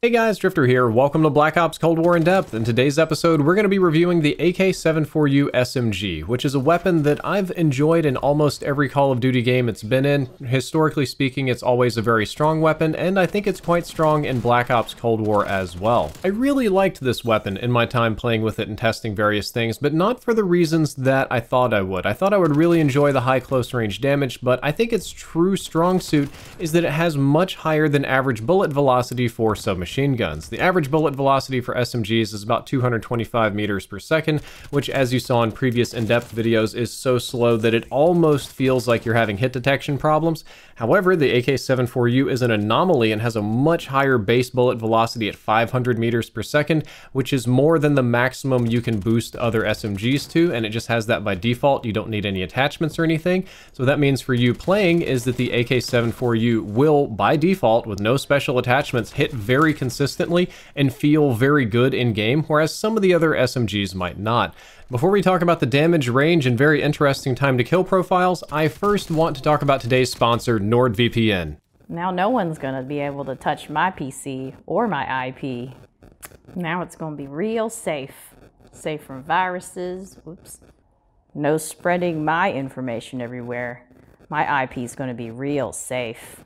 Hey guys, Drifter here. Welcome to Black Ops Cold War in Depth. In today's episode, we're going to be reviewing the AK74u SMG, which is a weapon that I've enjoyed in almost every Call of Duty game it's been in. Historically speaking, it's always a very strong weapon, and I think it's quite strong in Black Ops Cold War as well. I really liked this weapon in my time playing with it and testing various things, but not for the reasons that I thought I would. I thought I would really enjoy the high close range damage, but I think its true strong suit is that it has much higher than average bullet velocity for submachine guns. The average bullet velocity for SMGs is about 225 meters per second, which, as you saw in previous in-depth videos, is so slow that it almost feels like you're having hit detection problems. However, the AK74u is an anomaly and has a much higher base bullet velocity at 500 meters per second, which is more than the maximum you can boost other SMGs to, and it just has that by default. You don't need any attachments or anything. So that means for you playing is that the AK74u will, by default, with no special attachments, hit very consistently and feel very good in game, whereas some of the other SMGs might not. Before we talk about the damage, range, and very interesting time to kill profiles, I first want to talk about today's sponsor, NordVPN. Now no one's going to be able to touch my PC or my IP. Now it's going to be real safe. Safe from viruses. Oops. No spreading my information everywhere. My IP is going to be real safe.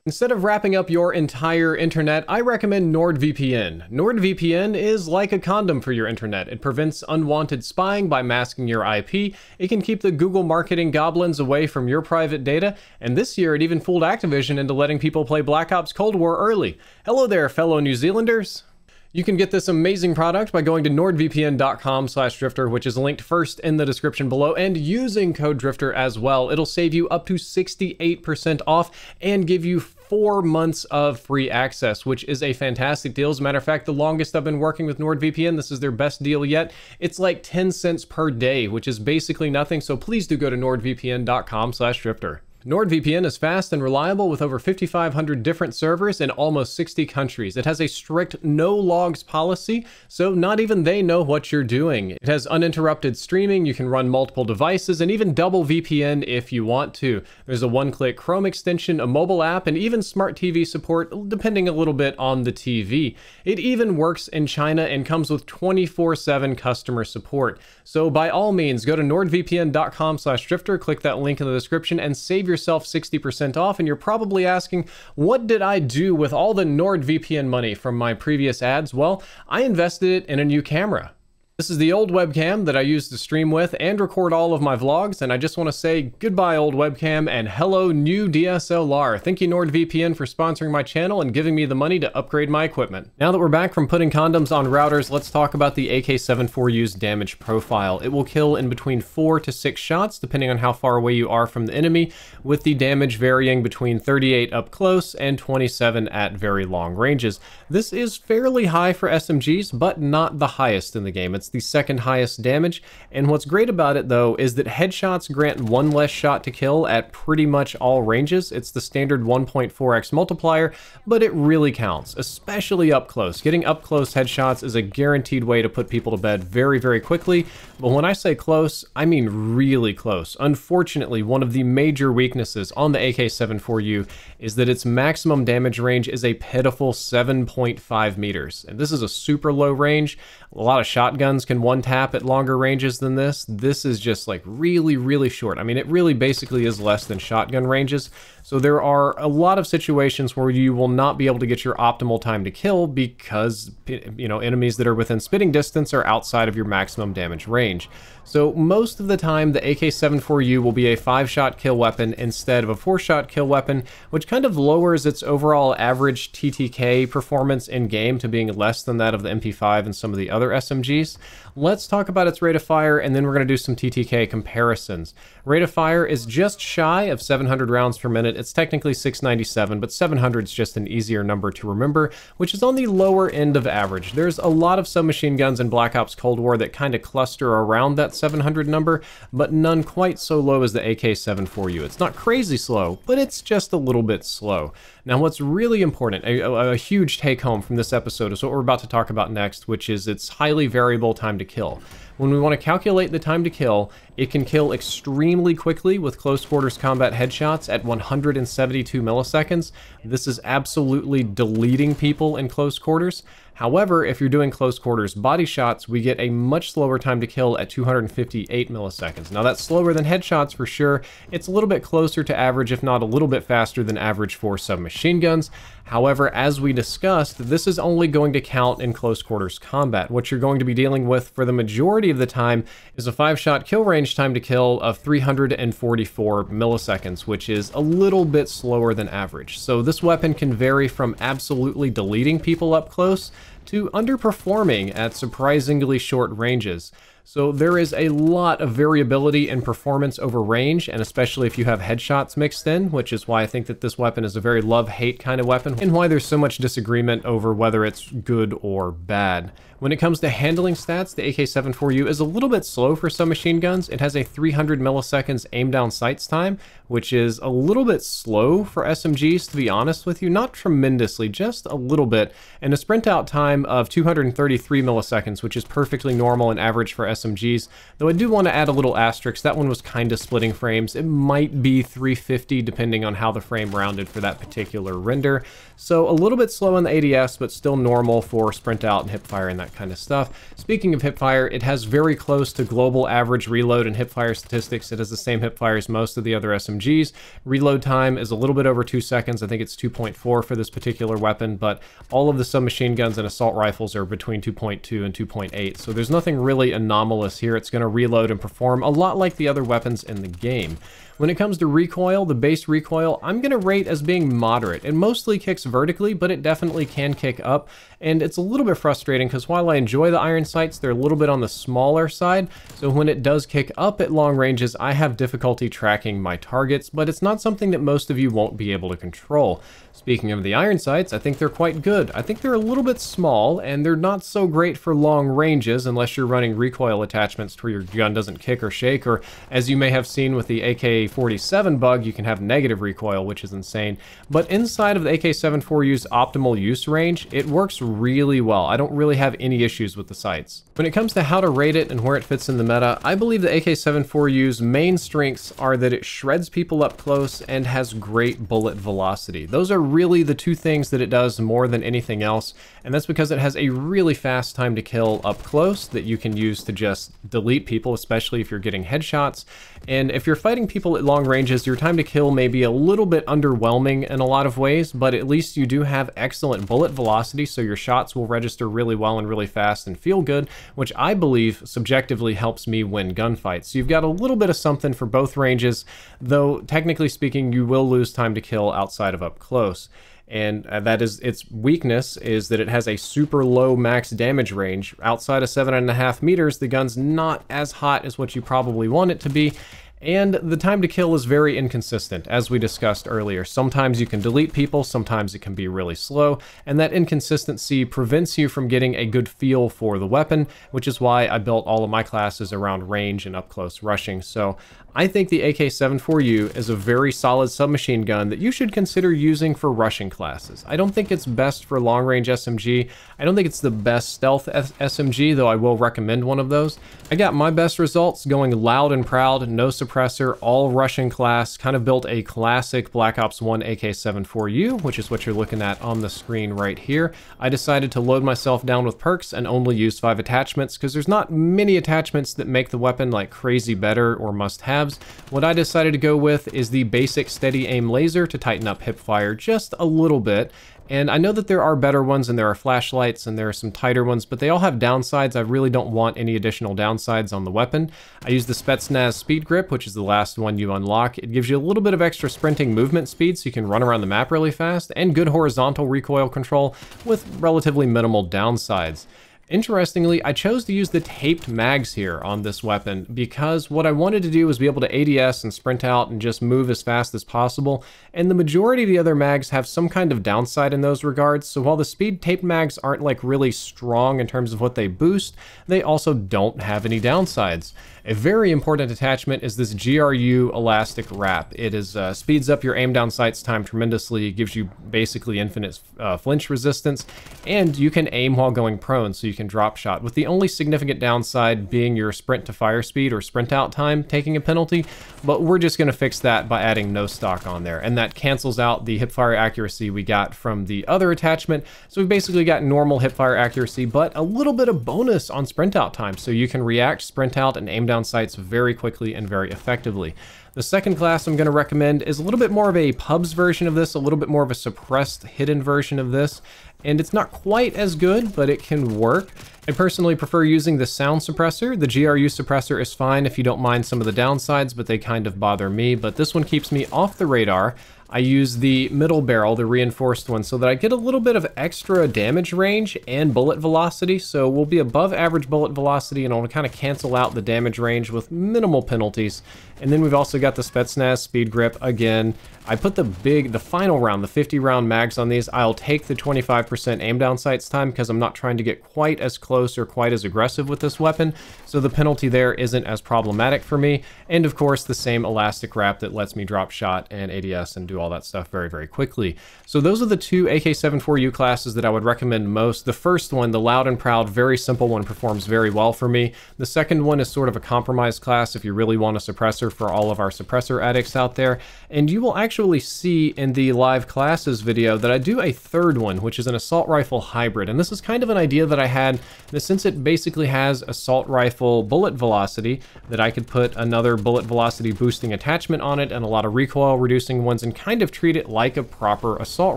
Instead of wrapping up your entire internet, I recommend NordVPN. NordVPN is like a condom for your internet. It prevents unwanted spying by masking your IP. It can keep the Google marketing goblins away from your private data. And this year, it even fooled Activision into letting people play Black Ops Cold War early. Hello there, fellow New Zealanders. You can get this amazing product by going to nordvpn.com/drifter, which is linked first in the description below, and using code DRIFTER as well. It'll save you up to 68% off and give you 4 months of free access, which is a fantastic deal. As a matter of fact, the longest I've been working with NordVPN, this is their best deal yet. It's like 10 cents per day, which is basically nothing. So please do go to nordvpn.com/drifter. NordVPN is fast and reliable with over 5,500 different servers in almost 60 countries. It has a strict no logs policy, so not even they know what you're doing. It has uninterrupted streaming, you can run multiple devices, and even double VPN if you want to. There's a one-click Chrome extension, a mobile app, and even smart TV support, depending a little bit on the TV. It even works in China and comes with 24/7 customer support. So by all means, go to nordvpn.com/drifter, click that link in the description, and save yourself 60% off. And you're probably asking, what did I do with all the NordVPN money from my previous ads? Well, I invested it in a new camera. This is the old webcam that I used to stream with and record all of my vlogs, and I just want to say goodbye old webcam and hello new DSLR. Thank you NordVPN for sponsoring my channel and giving me the money to upgrade my equipment. Now that we're back from putting condoms on routers, let's talk about the AK74u's damage profile. It will kill in between 4 to 6 shots depending on how far away you are from the enemy, with the damage varying between 38 up close and 27 at very long ranges. This is fairly high for SMGs, but not the highest in the game. It's the second highest damage, and what's great about it though is that headshots grant 1 less shot to kill at pretty much all ranges. It's the standard 1.4x multiplier, but it really counts, especially up close. Getting up close headshots is a guaranteed way to put people to bed very, very quickly, but when I say close, I mean really close. Unfortunately, one of the major weaknesses on the AK74u is that its maximum damage range is a pitiful 7.5 meters, and this is a super low range. A lot of shotguns can one tap at longer ranges than this. This is just like really, really short. I mean, it really basically is less than shotgun ranges. So there are a lot of situations where you will not be able to get your optimal time to kill because, you know, enemies that are within spitting distance are outside of your maximum damage range. So most of the time, the AK74u will be a 5-shot kill weapon instead of a 4-shot kill weapon, which kind of lowers its overall average TTK performance in game to being less than that of the MP5 and some of the other SMGs. Let's talk about its rate of fire, and then we're going to do some TTK comparisons. Rate of fire is just shy of 700 rounds per minute. It's technically 697, but 700 is just an easier number to remember, which is on the lower end of average. There's a lot of submachine guns in Black Ops Cold War that kind of cluster around that 700 number, but none quite so low as the AK74u. It's not crazy slow, but it's just a little bit slow. Now, what's really important, a huge take home from this episode is what we're about to talk about next, which is its highly variable time to kill. When we want to calculate the time to kill, it can kill extremely quickly with close quarters combat headshots at 172 milliseconds. This is absolutely deleting people in close quarters. However, if you're doing close quarters body shots, we get a much slower time to kill at 258 milliseconds. Now that's slower than headshots for sure. It's a little bit closer to average, if not a little bit faster than average for submachine guns. However, as we discussed, this is only going to count in close quarters combat. What you're going to be dealing with for the majority of the time is a 5-shot kill range time to kill of 344 milliseconds, which is a little bit slower than average. So this weapon can vary from absolutely deleting people up close to underperforming at surprisingly short ranges. So there is a lot of variability in performance over range, and especially if you have headshots mixed in, which is why I think that this weapon is a very love-hate kind of weapon, and why there's so much disagreement over whether it's good or bad. When it comes to handling stats, the AK74u is a little bit slow for submachine guns. It has a 300 milliseconds aim down sights time, which is a little bit slow for SMGs, to be honest with you. Not tremendously, just a little bit. And a sprint out time of 233 milliseconds, which is perfectly normal and average for SMGs. Though I do want to add a little asterisk. That one was kind of splitting frames. It might be 350 depending on how the frame rounded for that particular render. So a little bit slow on the ADS, but still normal for sprint out and hipfire and that kind of stuff. Speaking of hipfire, it has very close to global average reload and hipfire statistics. It has the same hipfire as most of the other SMGs. Reload time is a little bit over 2 seconds. I think it's 2.4 for this particular weapon, but all of the submachine guns and assault rifles are between 2.2 and 2.8. So there's nothing really anomalous here. It's going to reload and perform a lot like the other weapons in the game. When it comes to recoil, the base recoil, I'm going to rate as being moderate. It mostly kicks vertically, but it definitely can kick up. And it's a little bit frustrating because while I enjoy the iron sights, they're a little bit on the smaller side. So when it does kick up at long ranges, I have difficulty tracking my targets, but it's not something that most of you won't be able to control. Speaking of the iron sights, I think they're quite good. I think they're a little bit small, and they're not so great for long ranges unless you're running recoil attachments to where your gun doesn't kick or shake, or as you may have seen with the AK47 bug, you can have negative recoil, which is insane. But inside of the AK74u's optimal use range, it works really well. I don't really have any issues with the sights. When it comes to how to rate it and where it fits in the meta, I believe the AK74u's main strengths are that it shreds people up close and has great bullet velocity. Those are really the two things that it does more than anything else, and that's because it has a really fast time to kill up close that you can use to just delete people, especially if you're getting headshots. And if you're fighting people at long ranges, your time to kill may be a little bit underwhelming in a lot of ways, but at least you do have excellent bullet velocity, so your shots will register really well and really fast and feel good, which I believe subjectively helps me win gunfights. So you've got a little bit of something for both ranges, though technically speaking, you will lose time to kill outside of up close. And that is its weakness, is that it has a super low max damage range. Outside of 7.5 meters, the gun's not as hot as what you probably want it to be. And the time to kill is very inconsistent, as we discussed earlier. Sometimes you can delete people, sometimes it can be really slow, and that inconsistency prevents you from getting a good feel for the weapon, which is why I built all of my classes around range and up-close rushing. So I think the AK74u is a very solid submachine gun that you should consider using for rushing classes. I don't think it's best for long-range SMG. I don't think it's the best stealth SMG, though I will recommend one of those. I got my best results going loud and proud, no suppressor, all rushing class, kind of built a classic Black Ops 1 AK74u, which is what you're looking at on the screen right here. I decided to load myself down with perks and only use 5 attachments because there's not many attachments that make the weapon like crazy better or must-haves. What I decided to go with is the basic steady aim laser to tighten up hip fire just a little bit. And I know that there are better ones and there are flashlights and there are some tighter ones, but they all have downsides. I really don't want any additional downsides on the weapon. I use the Spetsnaz Speed Grip, which is the last one you unlock. It gives you a little bit of extra sprinting movement speed so you can run around the map really fast, and good horizontal recoil control with relatively minimal downsides. Interestingly, I chose to use the taped mags here on this weapon because what I wanted to do was be able to ADS and sprint out and just move as fast as possible, and the majority of the other mags have some kind of downside in those regards, so while the speed taped mags aren't like really strong in terms of what they boost, they also don't have any downsides. A very important attachment is this GRU elastic wrap. It is speeds up your aim down sights time tremendously, gives you basically infinite flinch resistance, and you can aim while going prone, so you can drop shot, with the only significant downside being your sprint to fire speed or sprint out time taking a penalty, but we're just going to fix that by adding no stock on there, and that cancels out the hipfire accuracy we got from the other attachment. So we basically got normal hipfire accuracy, but a little bit of bonus on sprint out time, so you can react, sprint out, and aim down sights very quickly and very effectively. The second class I'm going to recommend is a little bit more of a pubs version of this, a little bit more of a suppressed hidden version of this, and it's not quite as good, but it can work. I personally prefer using the sound suppressor. The GRU suppressor is fine if you don't mind some of the downsides, but they kind of bother me, but this one keeps me off the radar. I use the middle barrel, the reinforced one, so that I get a little bit of extra damage range and bullet velocity, so we'll be above average bullet velocity and it'll kind of cancel out the damage range with minimal penalties. And then we've also got the Spetsnaz speed grip again. I put the final round, the 50 round mags on these. I'll take the 25% aim down sights time because I'm not trying to get quite as close or quite as aggressive with this weapon, so the penalty there isn't as problematic for me. And of course the same elastic wrap that lets me drop shot and ADS and do all that stuff very, very quickly. So those are the two AK74u classes that I would recommend most. The first one, the Loud and Proud, very simple one, performs very well for me. The second one is sort of a compromise class if you really want a suppressor for all of our suppressor addicts out there. And you will actually see in the live classes video that I do a third one, which is an assault rifle hybrid. And this is kind of an idea that I had, that since it basically has assault rifle bullet velocity, that I could put another bullet velocity boosting attachment on it and a lot of recoil reducing ones and kind of treat it like a proper assault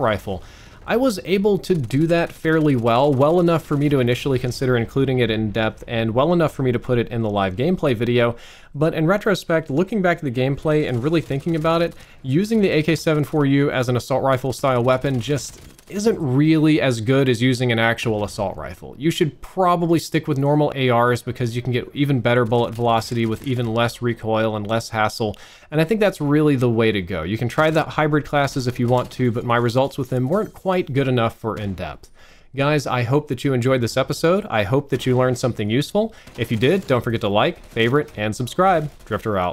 rifle. I was able to do that fairly well enough for me to initially consider including it in depth, and well enough for me to put it in the live gameplay video. But in retrospect, looking back at the gameplay and really thinking about it, using the AK74u as an assault rifle style weapon just isn't really as good as using an actual assault rifle. You should probably stick with normal ARs because you can get even better bullet velocity with even less recoil and less hassle, and I think that's really the way to go. You can try the hybrid classes if you want to, but my results with them weren't quite good enough for in-depth. Guys, I hope that you enjoyed this episode. I hope that you learned something useful. If you did, don't forget to like, favorite, and subscribe. Drifter out.